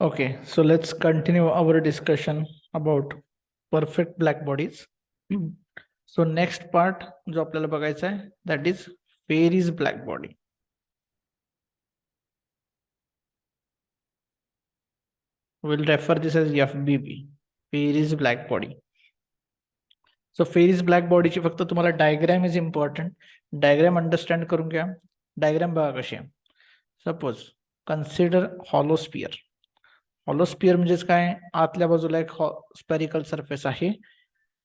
Okay, so let's continue our discussion about perfect black bodies. So next part जो आपल्याला बघायचा आहे that is Ferry's black body. We'll refer this as FBB, Ferry's black body. So Ferry's black body ची फक्त तुम्हाला diagram is important. Diagram understand करून घ्या. Diagram बघा कशी आहे. Suppose consider hollow sphere. Hollow sphere म्हणजेच काय, आतल्या बाजूला एक स्पेरिकल सरफेस आहे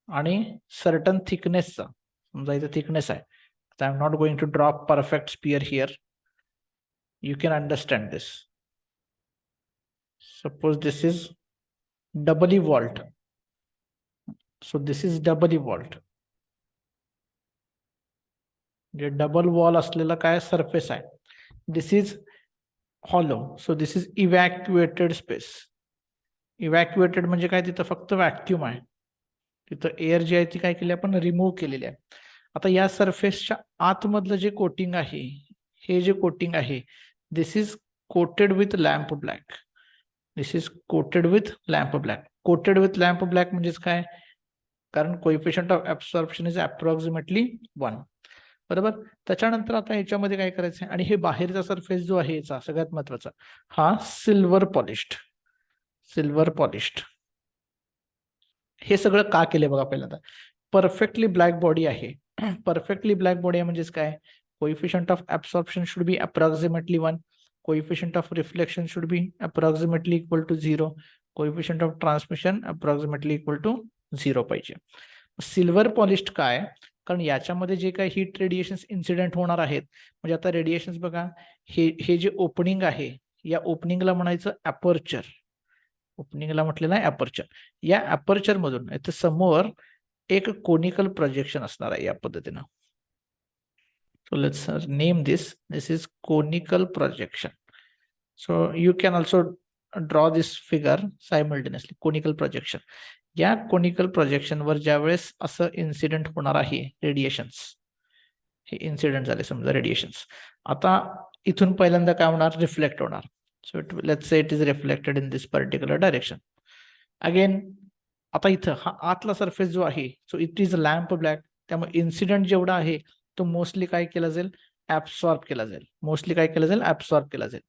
आणि सर्टन थिकनेसचा, समजा इथे थिकनेस आहे. I am not going to draw perfect sphere here. You can understand this. Suppose this is doubly walled. So this is doubly walled. जे डबल वॉल असलेला काय सरफेस आहे. This is hollow. So this is evacuated space. Evacuated म्हणजे काय, तिथं फक्त vacuum आहे. तिथं एअर जी आहे ती काय केली आपण रिमूव्ह केलेली आहे. आता या सरफेसच्या आतमधलं जे कोटिंग आहे, हे जे कोटिंग आहे, this is coated with lamp black. This is coated with lamp black. Coated with lamp black म्हणजेच काय, कारण coefficient of absorption is approximately 1. बरोबर. त्याच्यानंतर आता ह्याच्यामध्ये काय करायचं आहे, आणि हे बाहेरचा सरफेस जो आहे याचा सगळ्यात महत्वाचा, हा सिल्वर पॉलिश्ड. Silver polished. हे सगळं का केले बघा. पहिल्यांदा परफेक्टली ब्लॅक बॉडी आहे. परफेक्टली ब्लॅक बॉडी आहे म्हणजेच काय, coefficient of absorption should be approximately 1. Coefficient of reflection should be approximately equal to 0. Coefficient of transmission approximately equal to 0 पाहिजे. सिल्वर पॉलिश्ड काय, कारण याच्यामध्ये जे काही हीट रेडिएशन्स इन्सिडेंट होणार आहेत, म्हणजे आता रेडिएशन्स बघा, हे जे ओपनिंग आहे, या ओपनिंगला म्हणायचं अपर्चर. ओपनिंगला म्हटलेलं आहे अपर्चर. या अपर्चर मधून इथे समोर एक कोनिकल प्रोजेक्शन असणार आहे या पद्धतीनं. So let's name this. This is conical projection. So you can also draw this figure simultaneously. Conical projection. या कोनिकल प्रोजेक्शन वर ज्यावेळेस असं इन्सिडेंट होणार आहे रेडिएशन्स, हे इन्सिडेंट झाले समजा रेडिएशन्स, आता इथून पहिल्यांदा काय होणार, रिफ्लेक्ट होणार. So let's say it is reflected in this particular direction. Again, आता इथं हा आतला सरफेस जो आहे, so it is lamp black. त्यामुळे इन्सिडेंट जेवढा आहे तो मोस्टली काय केला जाईल, ऍब्सॉर्ब केला जाईल. मोस्टली काय केला जाईल, ऍब्सॉर्ब केला जाईल.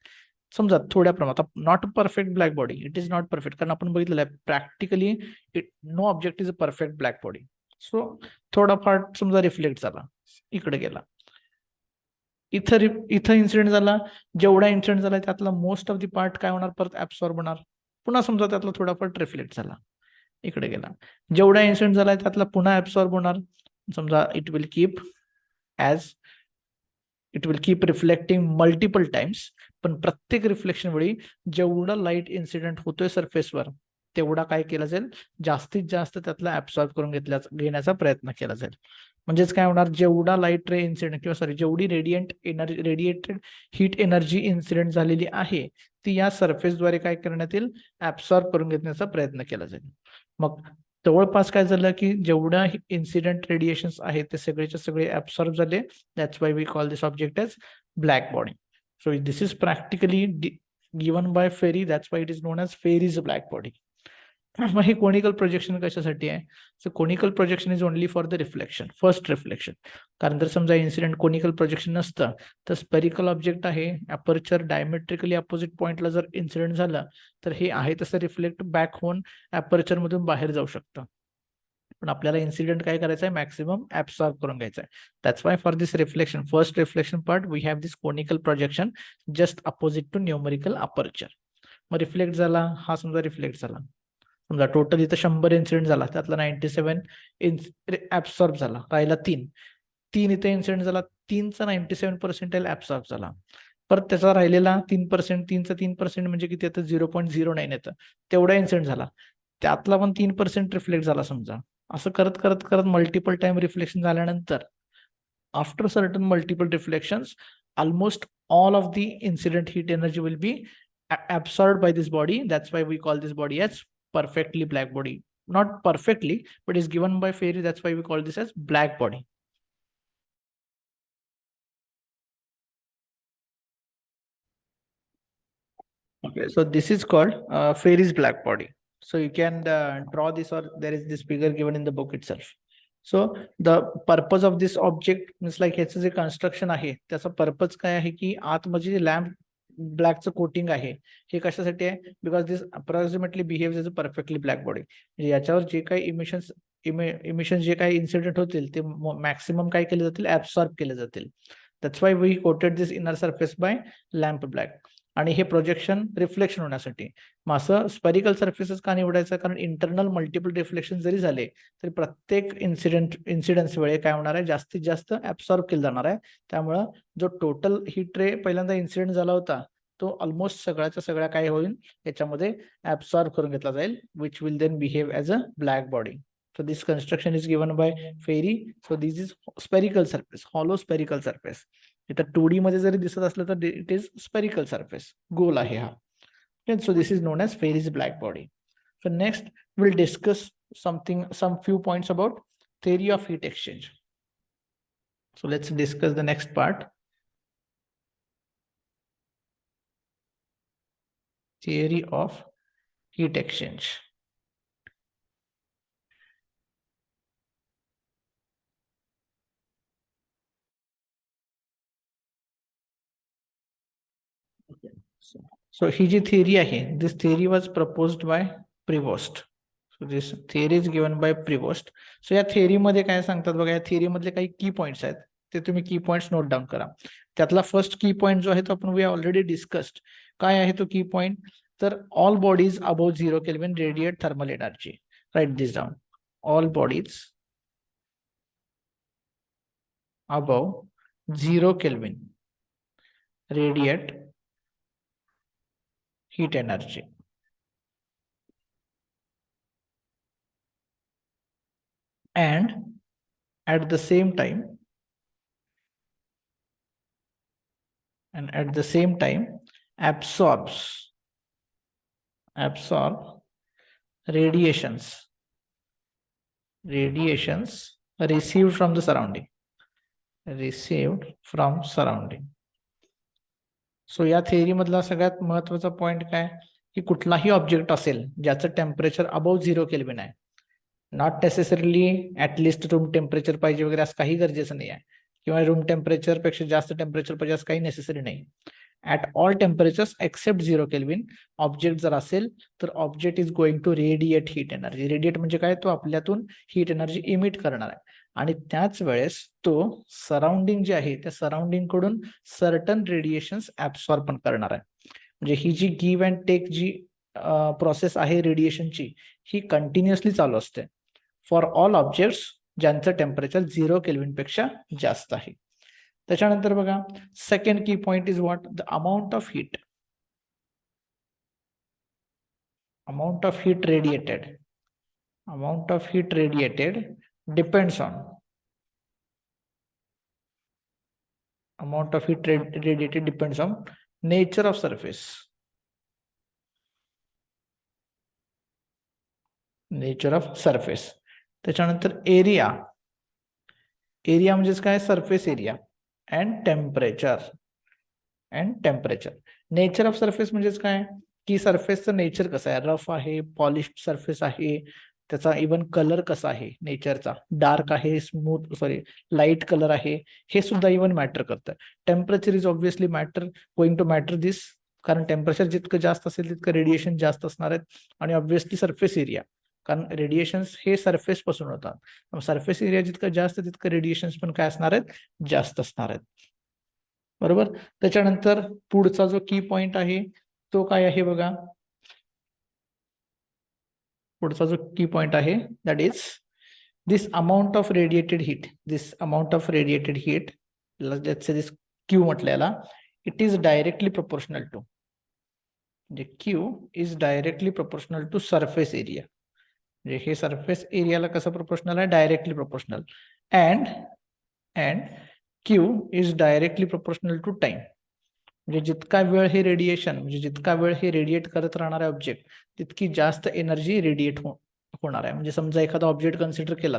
समजा थोड्या प्रमाणात, not perfect black body, it is not perfect, कारण आपण बघितलेलं आहे practically no object is a perfect black body. So थोडा पार्ट समजा रिफ्लेक्ट झाला, इकडे गेला. इथं इन्सिडेंट झाला. जेवढा इन्सिडेंट झाला त्यातला मोस्ट ऑफ द पार्ट काय होणार, परत ऍब्सॉर्ब होणार. पुन्हा समजा त्यातला थोडा पार्ट रिफ्लेक्ट झाला, इकडे गेला. जेवढा इन्सिडेंट झाला त्यातला पुन्हा ऍब्सॉर्ब होणार. समजा it will keep reflecting multiple times. पण प्रत्येक रिफ्लेक्शन वेळी जेवढा लाईट इन्सिडेंट होतोय सरफेसवर, तेवढा काय केला जाईल, जास्तीत जास्त त्यातला ऍब्सॉर्ब करून घेण्याचा प्रयत्न केला जाईल. म्हणजेच काय होणार, जेवढा लाईट रे इन्सिडेंट किंवा सॉरी जेवढी रेडिएटेड हीट एनर्जी इन्सिडेंट झालेली आहे, ती या सरफेसद्वारे काय करण्यात येईल, ऍब्सॉर्ब करून घेण्याचा प्रयत्न केला जाईल. मग जवळपास काय झालं की जेवढा इन्सिडेंट रेडिएशन्स आहेत ते सगळेच्या सगळे ऍब्सॉर्ब झाले. That's why we call this object as black body. So this is practically given by Ferry. That's why it is known as Ferry's black body. मग हे कोनिकल प्रोजेक्शन कशासाठी आहे, so conical projection is only for the reflection, first reflection. कारण जर समजा incident conical projection नसतं तर spherical object आहे, अपर्चर डायमेट्रिकली अपोजिट पॉइंटला जर इन्सिडेंट झालं तर हे आहे तसं रिफ्लेक्ट बॅक होऊन अपर्चर मधून बाहेर जाऊ शकतं. पण आपल्याला इन्सिडेंट काय करायचं आहे, मॅक्सिमम ऍब्सॉर्ब करून घ्यायचं आहे. That's why for this reflection, first reflection part, we have this conical projection just opposite to numerical aperture. मग रिफ्लेक्ट झाला, हा समजा रिफ्लेक्ट झाला. समजा टोटल इथं 100 इन्सिडेंट झाला, त्यातला 97 ऍब्सॉर्ब झाला, राहिला 3 इथे इन्सिडेंट झाला, 3चा 97% ऍब्सॉर्ब झाला. परत त्याचा राहिलेला 3%, 3चा 3% म्हणजे किती येतं, 0.09 येतं. तेवढा इन्सिडेंट झाला, त्यातला पण 3% रिफ्लेक्ट झाला समजा. असं करत करत करत मल्टिपल टाइम रिफ्लेक्शन झाल्यानंतर, after certain multiple reflections, almost all of the incident heat energy will be absorbed by this body. That's why we call this body as perfectly black body. Not perfectly, but is given by Ferry. That's why we call this as black body. Okay, so this is called Ferry's black body. So you can draw this, or there is this figure given in the book itself. So the purpose of this object means like ह्याचं जे construction आहे त्याचा purpose काय आहे की आतमध्ये lamp ब्लॅकचं coating आहे हे कशासाठी आहे because this approximately behaves as a perfectly black body म्हणजे याच्यावर जे काही इमिशन जे काही इन्सिडेंट होतील ते मॅक्सिमम काय केले जातील ऍब्सॉर्ब केले जातील. That's why we coated this inner surface by lamp black. आणि हे प्रोजेक्शन रिफ्लेक्शन होण्यासाठी. मग असं स्पेरिकल सर्फेसेस का निवडायचं कारण इंटरनल मल्टिपल रिफ्लेक्शन जरी झाले तरी प्रत्येक इन्सिडन्स वेळे काय होणार आहे जास्तीत जास्त ऍब्सॉर्ब केलं जाणार आहे. त्यामुळं जो टोटल हीट रे पहिल्यांदा इन्सिडेंट झाला होता तो ऑलमोस्ट सगळ्याच्या सगळ्या काय होईल याच्यामध्ये ऍब्सॉर्ब करून घेतला जाईल which will then behave as a black body. So this construction is given by Ferry. So this is spherical surface, hollow spherical surface. इथं 2D मध्ये जरी दिसत असलं तर it is spherical surface, गोल आहे हा. Okay, so this is known as Ferry's black body. So next we'll discuss some few points about theory of heat exchange. So let's discuss the next part. Theory of heat exchange. So he G theory आहे, this theory was proposed by Prevost. So this theory is given by Prevost. So या theory मध्ये काय सांगतात बघा, या theory मधले काही की पॉइंट्स आहेत ते तुम्ही की पॉइंट्स नोट डाऊन करा. त्यातला फर्स्ट की पॉइंट जो आहे तो आपण वी ऑलरेडी डिस्कस्ड. काय आहे तो की पॉइंट तर all bodies above 0 kelvin radiate thermal energy. Write this down. All bodies above 0 kelvin radiate heat energy. And at the same time absorb radiations received from the surrounding. So या theory मधला सगळ्यात महत्वाचा point काय की कुठलाही object असेल ज्याचं temperature above 0 kelvin आहे, not necessarily at least room temperature पाहिजे वगैरे असं काही गरजेचं नाही आहे किंवा रूम टेम्परेचर पेक्षा जास्त टेम्परेचर पाहिजे असं काही नेसेसरी नाही. At all temperatures except 0 kelvin object जर असेल तर object is going to radiate heat energy. Radiate म्हणजे काय, तो आपल्यातून हीट एनर्जी इमिट करणार आहे आणि त्याच वेळेस तो सराउंडिंग जे आहे त्या सराउंडिंग कडून सर्टन रेडिएशन्स ऍब्सॉर्ब पण करणार आहे. म्हणजे ही जी गिव्ह अँड टेक जी प्रोसेस आहे रेडिएशनची ही कंटिन्युअसली चालू असते फॉर ऑल ऑब्जेक्ट्स ज्यांचं टेम्परेचर 0 केल्विन पेक्षा जास्त आहे. त्याच्यानंतर बघा सेकंड की point is what the amount of heat radiated depends on nature of surface. त्याच्यानंतर एरिया म्हणजेच काय surface area and temperature. Nature of surface म्हणजेच काय की सरफेसचं नेचर कसं आहे, रफ आहे, पॉलिश्ड सरफेस आहे, त्याचा इवन कलर कसा आहे नेचरचा, डार्क आहे, स्मूथ लाईट कलर आहे, हे सुद्धा इवन मॅटर करतं. Temperature is obviously going to matter this कारण टेम्परेचर जितकं जास्त असेल तितकं रेडिएशन जास्त असणार आहेत आणि ऑब्व्हियसली सरफेस एरिया कारण रेडिएशन्स हे सरफेस पासून होतात. सरफेस एरिया जितकं जास्त तितकं रेडिएशन्स पण काय असणार आहेत, जास्त असणार आहेत. बरोबर. त्याच्यानंतर पुढचा जो की पॉइंट आहे तो काय आहे बघा, पुढचा जो की पॉइंट आहे that is this amount of radiated heat let's say this Q म्हटलेला it is directly proportional to surface area. म्हणजे हे सरफेस एरियाला कसं प्रोपोर्शनल आहे, directly proportional. And Q is directly proportional to time. म्हणजे जितका वेळ हे रेडिएट करत राहणार आहे ऑब्जेक्ट तितकी जास्त एनर्जी रेडिएट होणार आहे. म्हणजे समजा एखादा ऑब्जेक्ट कन्सिडर केला,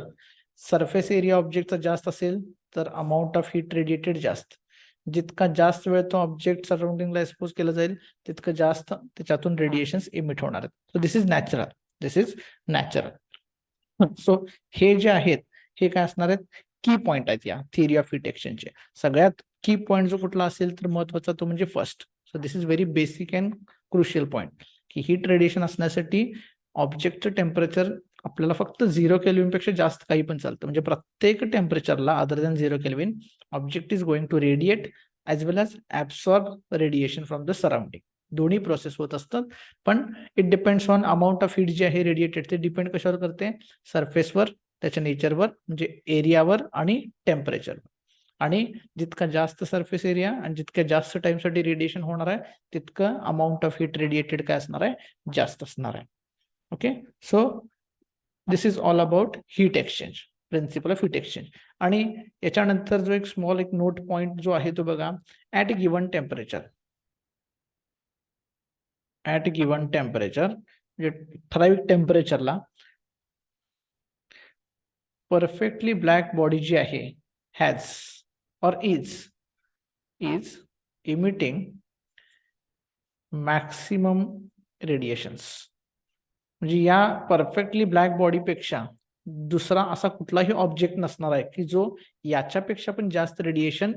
सरफेस एरिया ऑब्जेक्टचा जास्त असेल तर अमाऊंट ऑफ हीट रेडिएटेड जास्त, जितका जास्त वेळ तो ऑब्जेक्ट सराउंडिंगला एक्सपोज केला जाईल तितकं जास्त त्याच्यातून रेडिएशन इमिट होणार आहेत. So this is natural, this is natural. So हे जे आहेत हे काय असणार आहेत, की पॉइंट आहेत या थिअरी ऑफ हीट एक्सचेंजचे. सगळ्यात की पॉइंट जो कुठला असेल तर महत्वाचा तो म्हणजे first. So this is very basic and crucial point की हीट रेडिएशन असण्यासाठी ऑब्जेक्टचं टेम्परेचर आपल्याला फक्त 0 केल्विन पेक्षा जास्त काही पण चालतं. म्हणजे प्रत्येक टेम्परेचरला other than 0 kelvin object is going to radiate as well as absorb radiation from the surrounding. दोन्ही प्रोसेस होत असतात, पण it depends on amount of heat जे आहे रेडिएटेड ते डिपेंड कशावर करते, सरफेसवर, त्याच्या नेचरवर म्हणजे एरियावर आणि टेम्परेचरवर. आणि जितका जास्त सरफेस एरिया आणि जितक्या जास्त टाइमसाठी रेडिएशन होणार आहे तितकं अमाऊंट ऑफ हीट रेडिएटेड काय असणार आहे, जास्त असणार आहे. Okay, so this is all about heat exchange, principle of heat exchange. आणि याच्यानंतर जो एक स्मॉल एक नोट पॉइंट जो आहे तो बघा, at given temperature, at given temperature म्हणजे ठराविक टेम्परेचरला परफेक्टली ब्लॅक बॉडी जी आहे has or is emitting maximum radiations. म्हणजे या परफेक्टली ब्लॅक बॉडी पेक्षा दुसरा असा कुठलाही ऑब्जेक्ट नसणार आहे की जो याच्यापेक्षा पण जास्त रेडिएशन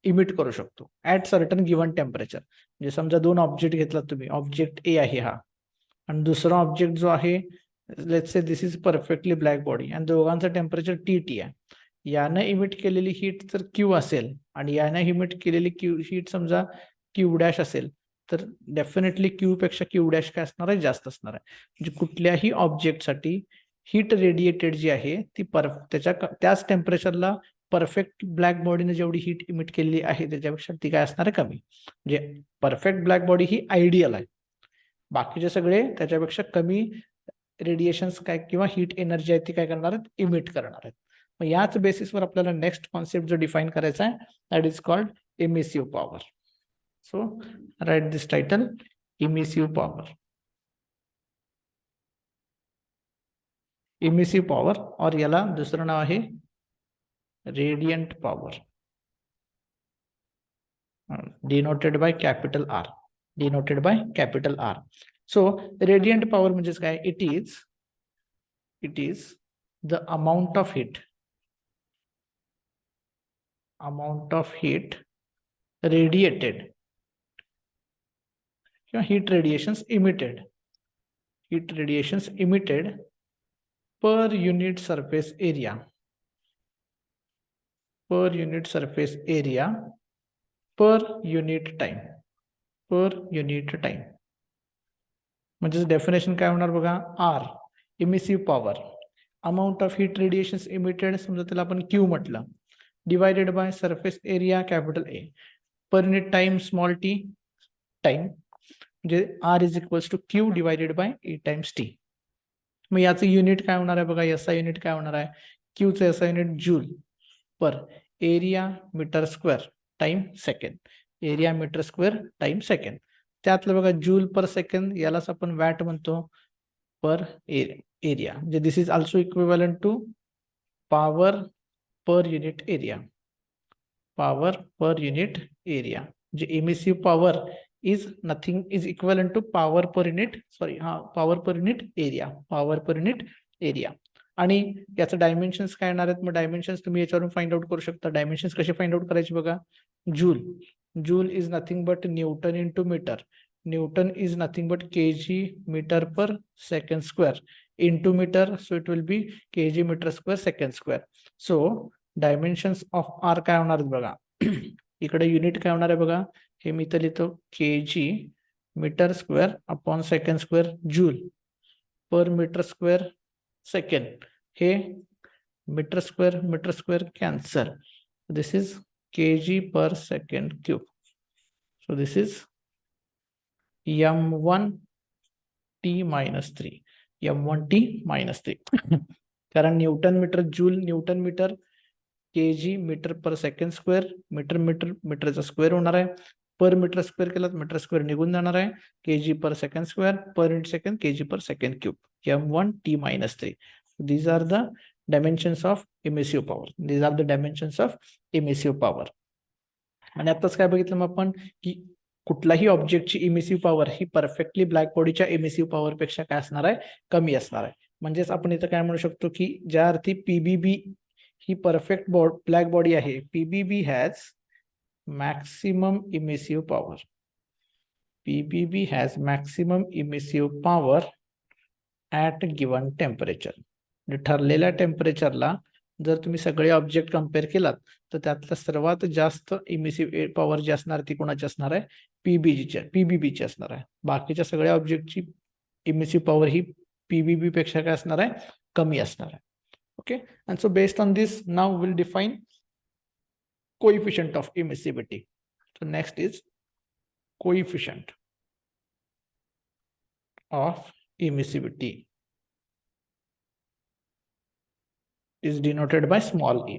इमिट करू शकतो ऍट सर्टन गिवन टेम्परेचर. म्हणजे समजा दोन ऑब्जेक्ट घेतला तुम्ही, ऑब्जेक्ट ए आहे हा आणि दुसरा ऑब्जेक्ट जो आहे let's say this is perfectly black body आणि दोघांचं टेम्परेचर टी आहे. यानं इमिट केलेली हीट जर क्यू असेल आणि यानं इमिट केलेली क्यू हीट समजा क्यू डॅश असेल तर डेफिनेटली क्यू पेक्षा क्यू डॅश काय असणार आहे, जास्त असणार आहे. म्हणजे कुठल्याही ऑब्जेक्टसाठी हीट रेडिएटेड जी आहे ती त्याच टेम्परेचरला परफेक्ट ब्लॅक बॉडीने जेवढी हीट इमिट केलेली आहे त्याच्यापेक्षा ती काय असणार आहे, कमी. म्हणजे परफेक्ट ब्लॅक बॉडी ही आयडियल आहे, बाकीचे सगळे त्याच्यापेक्षा कमी रेडिएशन्स काय किंवा हीट एनर्जी आहे ती काय करणार आहेत, इमिट करणार आहेत. मग याच बेसिसवर आपल्याला नेक्स्ट कॉन्सेप्ट जो डिफाइन करायचा आहे that is called emissive power. So write this title, emissive power. Emissive power और याला दुसरं नाव आहे radiant power, denoted by capital R, denoted by capital R. So radiant power म्हणजेच काय, it is the amount of heat radiated किंवा heat radiations emitted per unit surface area, per unit time. म्हणजे definition काय होणार बघा, R emissive power, amount of heat radiations emitted, समजा त्याला आपण क्यू म्हटलं, divided by surface area capital A, per unit time small T time, म्हणजे R is equals to Q divided by A times T. मग याचं unit काय होणार आहे बघा, याचा युनिट काय होणार आहे, क्यूचं याचा unit joule per area metre square time second, area metre square time second. त्यातलं बघा जूल पर सेकंड यालाच आपण वॅट म्हणतो पर एरिया, म्हणजे this is also equivalent to power per unit area, म्हणजे emissive power is nothing is equivalent to power per unit area. आणि याचं dimensions काय येणार आहेत, मग डायमेन्शन्स तुम्ही याच्यावरून फाइंड आउट करू शकता. डायमेन्शन्स कसे फाइंड आउट करायचे बघा, joule is nothing but newton into metre, newton is nothing but kg metre per second square into metre, so it will be kg metre square second square. So dimensions of R काय होणार आहेत बघा, इकडे unit काय होणार आहे बघा, हे मी तर लिहितो KG metre square upon second square joule per metre square second. हे metre square cancel, this is KG per second cube. So this is m1 t minus 3, कारण newton metre joule newton metre KG metre per second square, मीटरचा square होणार आहे, per metre square केला metre square निघून जाणार आहे, KG per second square per unit second KG per second cube, m1 t minus 3. These are the dimensions of emissive power. आणि आताच काय बघितलं मग आपण की कुठलाही ऑब्जेक्टची इमिसिव्ह पॉवर ही परफेक्टली ब्लॅक बॉडीच्या इमिसिव्ह पॉवर पेक्षा काय असणार आहे, कमी असणार आहे. म्हणजेच आपण इथं काय म्हणू शकतो की ज्या अर्थी पीबीबी ही परफेक्ट ब्लॅक बॉडी आहे, PBB has maximum emissive power. PBB has maximum emissive power at given temperature. म्हणजे ठरलेल्या टेम्परेचरला जर तुम्ही सगळे ऑब्जेक्ट कम्पेअर केलात तर त्यातलं सर्वात जास्त इमिसिव्ह पॉवर जी असणार ती कोणाची असणार आहे, पीबीबीची असणार आहे. बाकीच्या सगळ्या ऑब्जेक्टची इमिसिव्ह पॉवर ही पीबीबी पेक्षा काय असणार आहे, कमी असणार आहे. Okay, and so based on this now will define coefficient of emissivity. So next is coefficient of emissivity is denoted by small e.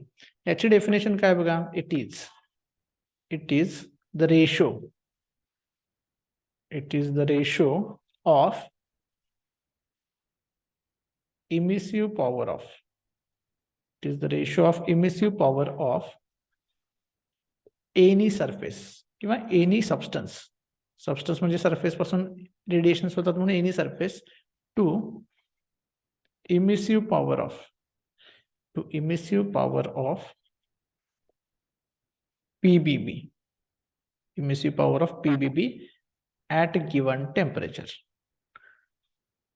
याची डेफिनेशन काय बघा, it is the ratio of emissive power of any surface किंवा any substance म्हणजे surface पासून radiation होतात म्हणून any surface to emissive power of PBB, emissive power of PBB at given temperature.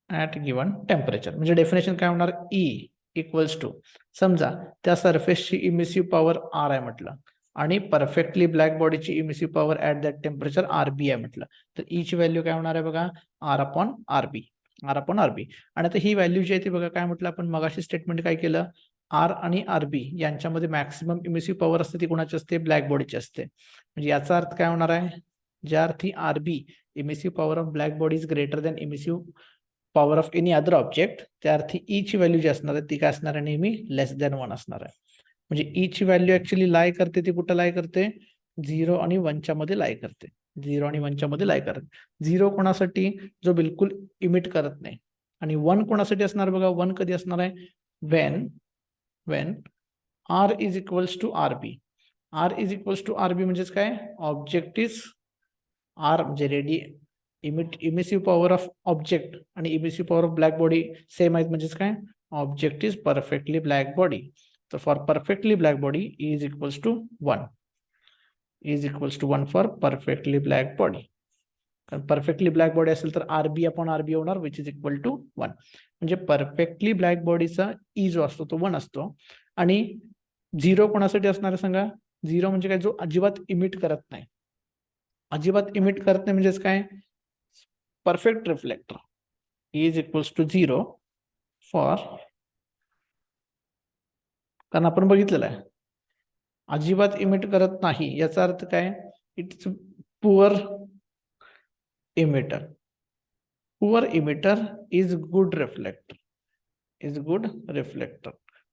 म्हणजे definition काय होणार, E इक्वल्स टू, समजा त्या सरफेसची इमिसिव्ह पॉवर R आहे म्हटलं आणि परफेक्टली ब्लॅक बॉडीची emissive power at that temperature RB आहे म्हटलं, तर E ची व्हॅल्यू काय होणार आहे बघा, R अपॉन RB. आणि आता ही व्हॅल्यू जी आहे ती बघा, काय म्हटलं आपण मगाशी स्टेटमेंट काय केलं, R आणि RB यांच्यामध्ये मॅक्सिमम इमिसिव्ह पॉवर असते ती कोणाची असते, ब्लॅक बॉडीची असते. म्हणजे याचा अर्थ काय होणार आहे, ज्या अर्थी RB emissive power of black body is greater than emissive power of any other object, त्या अर्थी ई ची व्हॅल्यू जी असणार आहे ती काय असणार आहे, नेहमी लेस दॅन 1 असणार आहे. म्हणजे ई ची व्हॅल्यू ऍक्च्युली लाय करते, ती कुठं लाय करते, 0 आणि 1 च्या मध्ये लाय करते. 0 कोणासाठी, जो बिलकुल इमिट करत नाही, आणि 1 कोणासाठी असणार बघा, 1 कधी असणार आहे, when R is equals to RB. म्हणजेच काय, ऑब्जेक्ट इज R म्हणजे इमिसिव्ह पॉवर ऑफ ऑब्जेक्ट आणि emissive power of black body same आहेत, म्हणजेच काय, object is perfectly black body. तर for perfectly black body is equals to 1 for perfectly black body. कारण perfectly black body असेल तर RB upon RB होणार, which is equal to 1. म्हणजे perfectly black बॉडीचा ई जो असतो तो 1 असतो. आणि 0 कोणासाठी असणार आहे सांगा, 0 म्हणजे काय, जो अजिबात इमिट करत नाही. म्हणजेच काय, perfect reflector is equals to 0 for, कारण आपण बघितलेलं आहे अजिबात इमिट करत नाही याचा अर्थ काय, it's poor emitter is good reflector.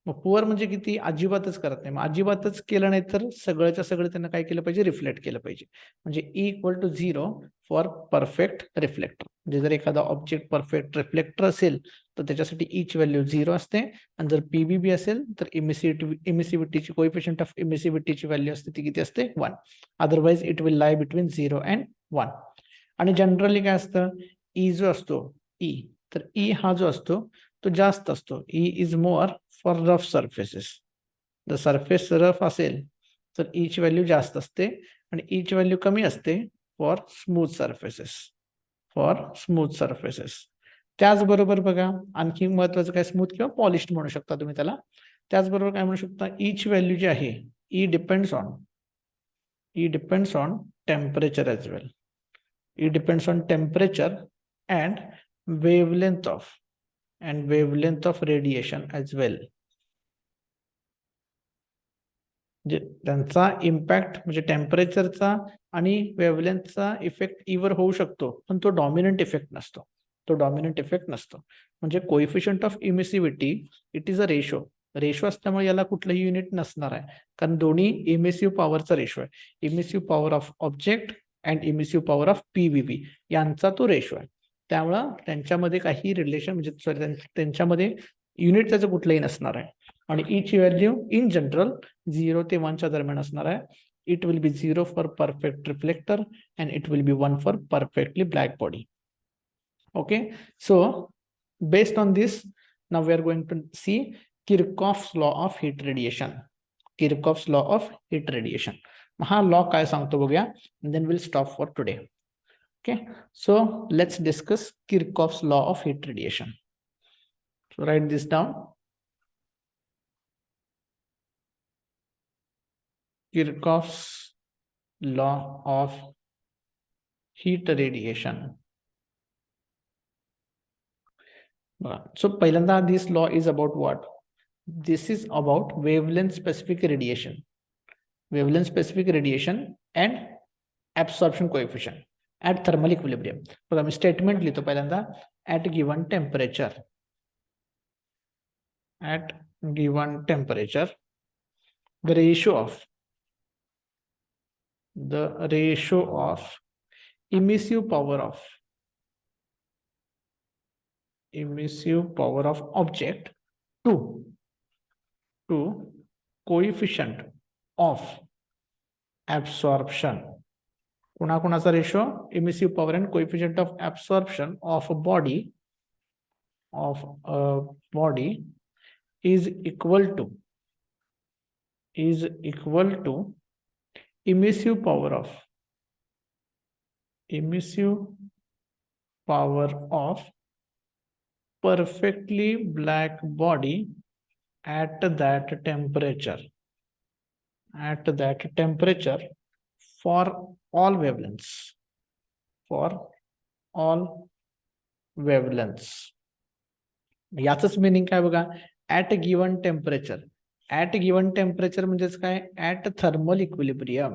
मग पुअर म्हणजे किती, अजिबातच करत नाही. मग अजिबातच केलं नाही तर सगळ्याच्या सगळं त्यांना काय केलं पाहिजे, रिफ्लेक्ट केलं पाहिजे. म्हणजे E equal to 0 for perfect reflector. म्हणजे जर एखादा ऑब्जेक्ट परफेक्ट रिफ्लेक्टर असेल तर त्याच्यासाठी E ची व्हॅल्यू 0 असते, आणि जर PBB असेल तर इमिसिव्हिटीची कोएफिशिएंट ऑफ इमिसिव्हिटीची व्हॅल्यू असते ती किती असते, 1. Otherwise it will lie between 0 and 1. आणि जनरली काय असतं, E जो असतो, तर E हा जो असतो तो जास्त असतो. E is more for rough surfaces. जर सरफेस रफ असेल तर E ची व्हॅल्यू जास्त असते, आणि E ची व्हॅल्यू कमी असते फॉर स्मूथ सर्फेसेस. त्याचबरोबर बघा आणखी महत्वाचं काय, स्मूथ किंवा पॉलिश्ड म्हणू शकता तुम्ही त्याला. त्याचबरोबर काय म्हणू शकता, E ची व्हॅल्यू जी आहे, E depends on temperature as well. E depends on temperature and wavelength of radiation as well. त्यांचा इम्पॅक्ट म्हणजे टेम्परेचरचा आणि वेवलेंथचा इफेक्ट ईवर होऊ शकतो, पण तो डॉमिनंट इफेक्ट नसतो. म्हणजे coefficient of emissivity it is a ratio असल्यामुळे याला कुठलंही युनिट नसणार आहे, कारण दोन्ही इमिसिव्ह पॉवरचा रेशो आहे. Emissive power of object and emissive power of PBB यांचा तो रेशो आहे. त्यामुळं त्यांच्यामध्ये काही रिलेशन म्हणजे त्यांच्यामध्ये युनिट त्याचं कुठलंही नसणार आहे. आणि E ची व्हॅल्यू इन जनरल 0 ते 1 च्या दरम्यान असणार आहे. It will be 0 for perfect reflector and it will be 1 for perfectly black body. Okay, so based on this, now we are going to see Kirchhoff's law of heat radiation. Kirchhoff's law of heat radiation. हा law काय सांगतो बघूया, and then we'll stop for today. Okay, so let's discuss Kirchhoff's law of heat radiation. So write this down. Kirchhoff's law of heat radiation. So पहिल्यांदा this law is about what? This is about wavelength specific radiation. Wavelength specific radiation and absorption coefficient at thermal equilibrium. बघा मी statement लिहितो पहिल्यांदा at given temperature. At given temperature, the ratio of emissive power of object to coefficient of absorption. कोणाचा ratio? emissive power and coefficient of absorption of a body is equal to emissive power of perfectly black body at that temperature for all wavelengths. याचंच meaning काय बघा, at given temperature. At given temperature म्हणजेच काय, at thermal equilibrium.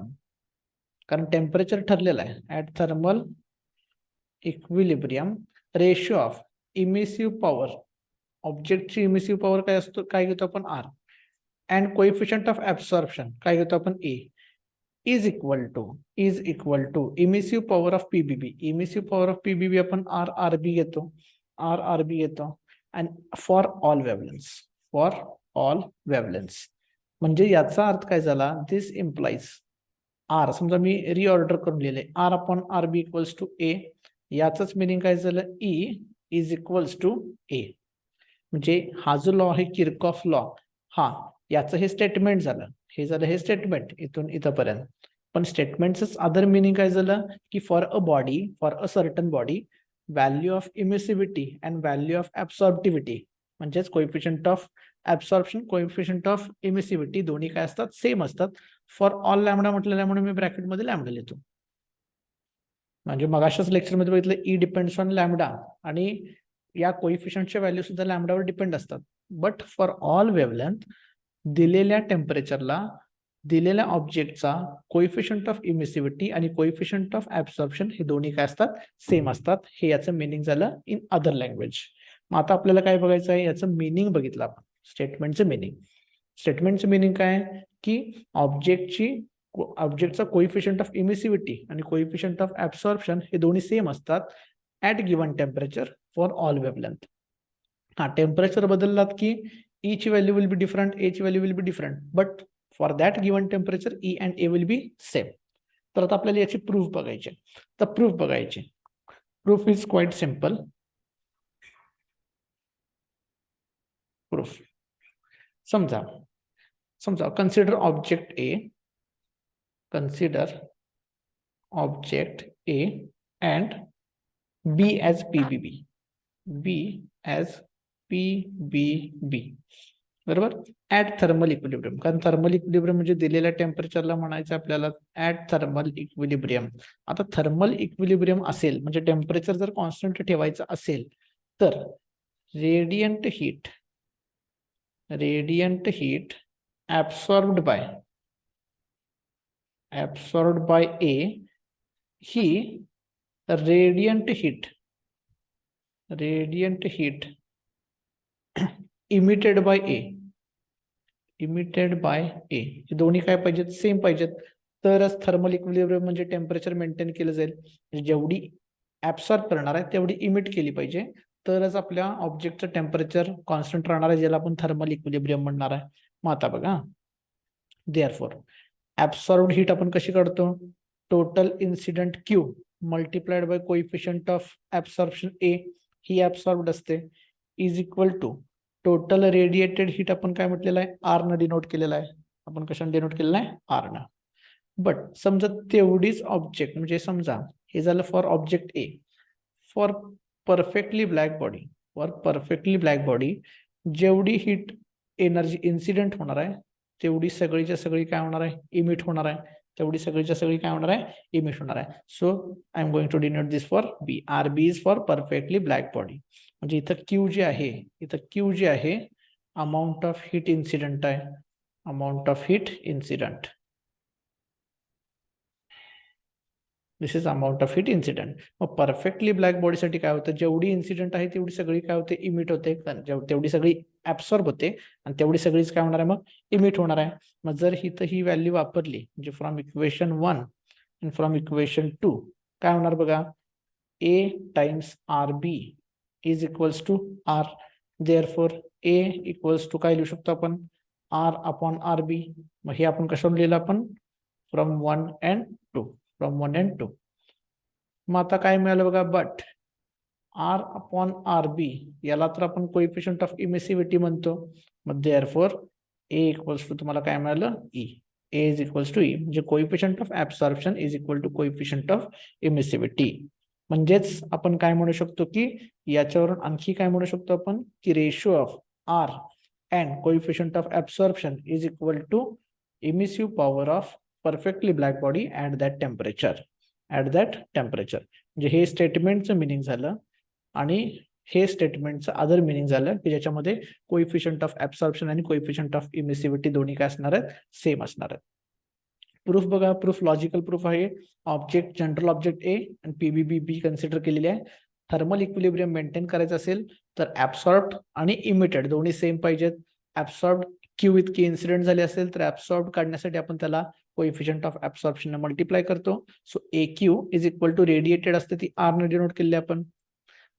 कारण temperature ठरलेलं आहे. At thermal equilibrium ratio of emissive power, ऑब्जेक्टची emissive power काय असतो, काय घेतो आपण R, and coefficient of absorption काय घेतो आपण A, is equal to emissive power of PBB. Emissive power of PBB आपण आरबी घेतो, and for all wavelengths. म्हणजे याचा अर्थ काय झाला, दिस इम्प्लाइज आर, समजा मी रिऑर्डर करून लिहिले R upon R B equals to A. याचंच मिनिंग काय झालं, E is equals to A. म्हणजे हा जो लॉ आहे किरकॉफ लॉ, हा याचं हे स्टेटमेंट झालं, हे स्टेटमेंट इथून इथपर्यंत. पण स्टेटमेंटच अदर मिनिंग काय झालं की for a certain body value of emissivity and value of absorptivity, म्हणजेच coefficient of absorption, coefficient of emissivity दोन्ही काय असतात, सेम असतात. फॉर ऑल लॅमडा म्हटलेल्या म्हणून मी ब्रॅकेटमध्ये लॅमडा लिहितो. म्हणजे मगाशाच लेक्चरमध्ये बघितलं ई डिपेंड्स ऑन लॅमडा, आणि या कोएफिशियंटच्या व्हॅल्यू सुद्धा लॅमडावर डिपेंड असतात. बट फॉर ऑल वेव्हलेंथ दिलेल्या टेम्परेचरला दिलेल्या ऑब्जेक्टचा कोएफिशियंट ऑफ इमिसिव्हिटी आणि कोएफिशियंट ऑफ ऍब्सॉर्प्शन हे दोन्ही काय असतात, सेम असतात. हे याचं मिनिंग झालं इन अदर लँग्वेज. मग आता आपल्याला काय बघायचं आहे, याचं मिनिंग बघितलं आपण, स्टेटमेंटचं मिनिंग काय की ऑब्जेक्टचा कोएफिशियंट ऑफ इमिसिव्हिटी आणि कोएफिशियंट ऑफ ऍब्सॉर्प्शन हे दोन्ही सेम असतात at given temperature for all wavelength. हा टेम्परेचर बदललात की ई ची value will be different, A ची value will be different, but for that given temperature E and A will be same. तर आता आपल्याला याची प्रूफ बघायची. Proof is quite simple. Proof समजा consider object A and B as PBB, बरोबर, at thermal equilibrium. कारण thermal equilibrium म्हणजे दिलेल्या टेम्परेचरला म्हणायचं आपल्याला ऍट थर्मल इक्विलिब्रियम. आता थर्मल इक्विलिब्रियम असेल म्हणजे टेम्परेचर जर कॉन्स्टंट ठेवायचं असेल तर रेडियंट हीट ऍब्सॉर्ब्ड बाय ए ही रेडियंट हीट इमिटेड बाय ए हे दोन्ही काय पाहिजेत, सेम पाहिजेत. तरच थर्मल इक्विलिब्रियम म्हणजे टेम्परेचर मेंटेन केलं जाईल. जेवढी ऍब्सॉर्ब करणार आहे तेवढी इमिट केली पाहिजे, तरच आपल्या ऑब्जेक्टचं टेम्परेचर कॉन्स्टंट राहणार आहे, ज्याला आपण थर्मल इक्विलिब्रियम म्हणणार आहे. मग आता बघा, देअरफॉर ऍब्सॉर्ब्ड हीट आपण कशी काढतो, total incident Q multiplied by coefficient of absorption A, ही ऍब्सॉर्ब्ड असते, is equal to total radiated heat आपण काय म्हटलेलं आहे, आर न डिनोट केलेला आहे, आपण कशाने डिनोट केलेला आहे, आर न. बट समजा तेवढीच ऑब्जेक्ट, म्हणजे समजा हे झालं for object A, for perfectly black body जेवढी हीट एनर्जी इन्सिडेंट होणार आहे तेवढी सगळीच्या सगळी काय होणार आहे, इमिट होणार आहे, तेवढी सगळीच्या सगळी काय होणार आहे, इमिट होणार आहे. So I am going to denote this for B, R B is for perfectly black body. म्हणजे इथं क्यू जे आहे अमाऊंट ऑफ हीट इन्सिडेंट आहे, amount of heat incident, this is amount of heat incident. मग perfectly black बॉडीसाठी काय होतं, जेवढी इन्सिडेंट आहे तेवढी सगळी काय होते, इमिट होते, तेवढी सगळी ऍब्सॉर्ब होते आणि तेवढी सगळीच काय होणार आहे, मग इमिट होणार आहे. मग जर ही व्हॅल्यू वापरली, म्हणजे फ्रॉम इक्वेशन 1 आणि फ्रॉम इक्वेशन 2 काय होणार बघा, A times R B is equals to R, therefore A equals to काय लिहू शकतो आपण, आर अपॉन आर बी. मग हे आपण कशावर लिहिलं आपण, फ्रॉम 1 and 2, फ्रॉम 1 and 2. मग आता काय मिळालं बघा, but R upon R B याला तर आपण कोइफिशियंट ऑफ इमिसिव्हिटी म्हणतो. मग देअरफॉर ए इक्वल्स टू तुम्हाला काय मिळालं, E, A is equals to E, म्हणजे coefficient of absorption is equal to coefficient of emissivity. म्हणजेच आपण काय म्हणू शकतो की याच्यावरून आणखी काय म्हणू शकतो आपण की ratio of R and coefficient of absorption is equal to emissive power of perfectly black body at that temperature, म्हणजे हे स्टेटमेंटचं मिनिंग झालं. आणि हे स्टेटमेंटचं अदर मिनिंग झालं की ज्याच्यामध्ये कोइफिशियंट ऑफ ऍब्सॉर्प्शन आणि कोइफिशियंट ऑफ इमिसिव्हिटी दोन्ही काय असणार आहेत, सेम असणार आहेत. प्रूफ बघा, प्रूफ लॉजिकल प्रूफ आहे. ऑब्जेक्ट, जनरल ऑब्जेक्ट ए आणि पीबीबी बी कन्सिडर केलेली आहे. थर्मल इक्विलिब्रियम मेंटेन करायचं असेल तर ऍब्सॉर्ब्ड आणि इमिटेड दोन्ही सेम पाहिजेत. ऍब्सॉर्ब्ड क्यू इतकी इन्सिडेंट झाली असेल तर ऍब्सॉर्ब्ड काढण्यासाठी आपण त्याला कोइफिशियंट ऑफ ऍब्सॉर्प्शन मल्टिप्लाय करतो. So A Q is equal to radiated असते ती आर ने डिनोट केली आपण.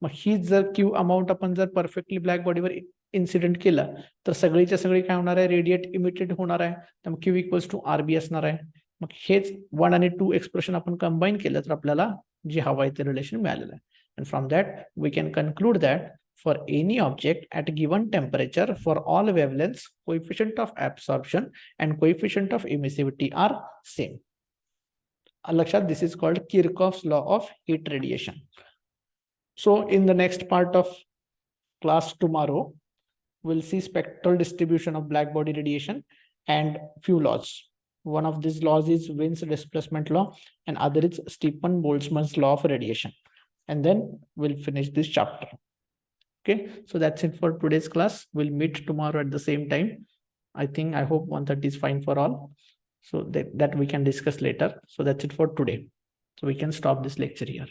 मग ही जर क्यू अमाऊंट आपण जर परफेक्टली ब्लॅक बॉडीवर इन्सिडेंट केलं तर सगळीच्या सगळी काय होणार आहे, रेडिएट इमिटेड होणार आहे. तर मग Q equals to R B असणार आहे. मग हेच 1 आणि 2 एक्सप्रेशन आपण कंबाईन केलं तर आपल्याला जे हवं आहे ते रिलेशन मिळालेलं आहे. And from that we can conclude that for any object at given temperature for all wavelengths, coefficient of absorption and coefficient of emissivity are same. Lakshat, this is called Kirchhoff's law of heat radiation. So in the next part of class tomorrow, we'll see spectral distribution of black body radiation and few laws. One of these laws is Wien's displacement law and other is Stefan-Boltzmann's law of radiation. And then we'll finish this chapter. Okay, so that's it for today's class. We'll meet tomorrow at the same time. I hope 1:30 is fine for all. So that we can discuss later. So that's it for today. So we can stop this lecture here.